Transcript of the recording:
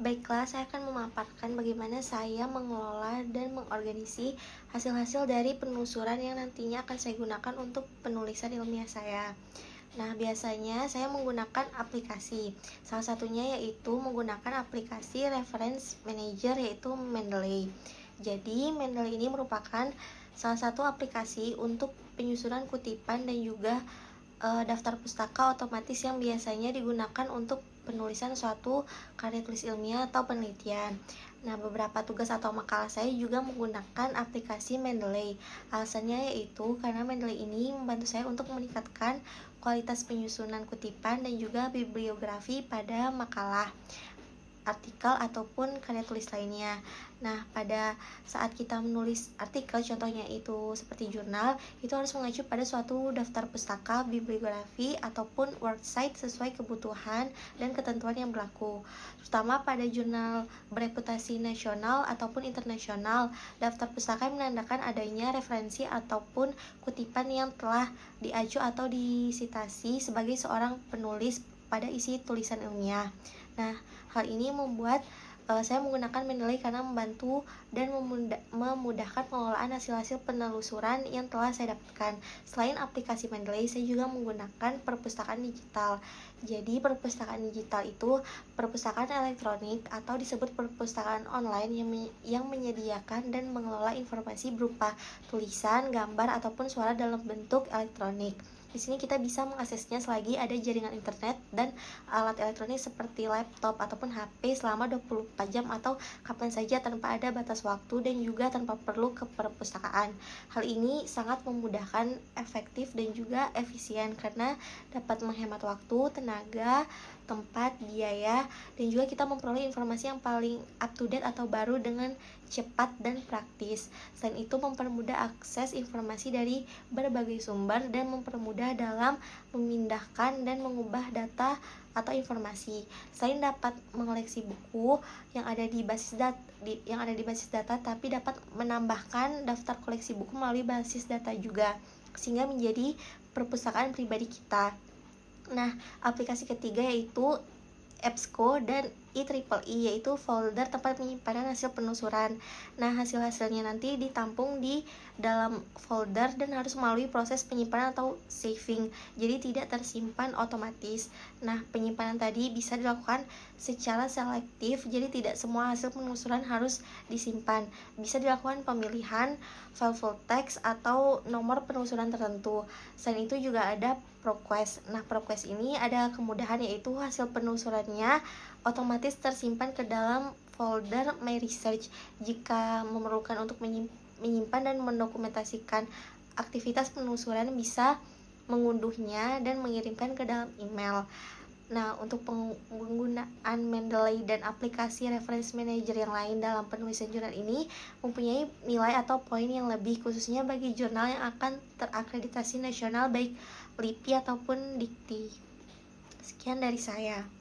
Baiklah, saya akan memaparkan bagaimana saya mengelola dan mengorganisasi hasil-hasil dari penelusuran yang nantinya akan saya gunakan untuk penulisan ilmiah saya. Nah, biasanya saya menggunakan aplikasi. Salah satunya yaitu menggunakan aplikasi reference manager yaitu Mendeley. Jadi, Mendeley ini merupakan salah satu aplikasi untuk penyusunan kutipan dan juga daftar pustaka otomatis yang biasanya digunakan untuk penulisan suatu karya tulis ilmiah atau penelitian. Nah, beberapa tugas atau makalah saya juga menggunakan aplikasi Mendeley. Alasannya yaitu karena Mendeley ini membantu saya untuk meningkatkan kualitas penyusunan kutipan dan juga bibliografi pada makalah, artikel ataupun karya tulis lainnya. Nah, pada saat kita menulis artikel, contohnya itu seperti jurnal, itu harus mengacu pada suatu daftar pustaka, bibliografi, ataupun worksite sesuai kebutuhan dan ketentuan yang berlaku. Terutama pada jurnal bereputasi nasional ataupun internasional, daftar pustaka menandakan adanya referensi ataupun kutipan yang telah diacu atau disitasi sebagai seorang penulis pada isi tulisan ilmiah. Nah, hal ini membuat saya menggunakan Mendeley karena membantu dan memudahkan pengelolaan hasil-hasil penelusuran yang telah saya dapatkan. Selain aplikasi Mendeley, saya juga menggunakan perpustakaan digital. Jadi, perpustakaan digital itu perpustakaan elektronik atau disebut perpustakaan online yang menyediakan dan mengelola informasi berupa tulisan, gambar, ataupun suara dalam bentuk elektronik. Di sini kita bisa mengaksesnya selagi ada jaringan internet dan alat elektronik seperti laptop ataupun HP selama 24 jam atau kapan saja tanpa ada batas waktu dan juga tanpa perlu ke perpustakaan. Hal ini sangat memudahkan, efektif dan juga efisien karena dapat menghemat waktu, tenaga, tempat, biaya, dan juga kita memperoleh informasi yang paling up to date atau baru dengan cepat dan praktis. Selain itu mempermudah akses informasi dari berbagai sumber dan mempermudah dalam memindahkan dan mengubah data atau informasi. Selain dapat mengoleksi buku yang ada di basis data, tapi dapat menambahkan daftar koleksi buku melalui basis data juga, sehingga menjadi perpustakaan pribadi kita. Nah, aplikasi ketiga yaitu EBSCO dan IEEE, yaitu folder tempat penyimpanan hasil penelusuran. Nah, hasil-hasilnya nanti ditampung di dalam folder dan harus melalui proses penyimpanan atau saving, jadi tidak tersimpan otomatis. Nah, penyimpanan tadi bisa dilakukan secara selektif, jadi tidak semua hasil penelusuran harus disimpan. Bisa dilakukan pemilihan file full text atau nomor penelusuran tertentu. Selain itu juga ada ProQuest. Nah, ProQuest ini ada kemudahan yaitu hasil penelusurannya otomatis tersimpan ke dalam folder My Research. Jika memerlukan untuk menyimpan dan mendokumentasikan aktivitas penelusuran, bisa mengunduhnya dan mengirimkan ke dalam email. Nah, untuk penggunaan Mendeley dan aplikasi reference manager yang lain dalam penulisan jurnal ini mempunyai nilai atau poin yang lebih, khususnya bagi jurnal yang akan terakreditasi nasional baik LIPI ataupun Dikti. Sekian dari saya.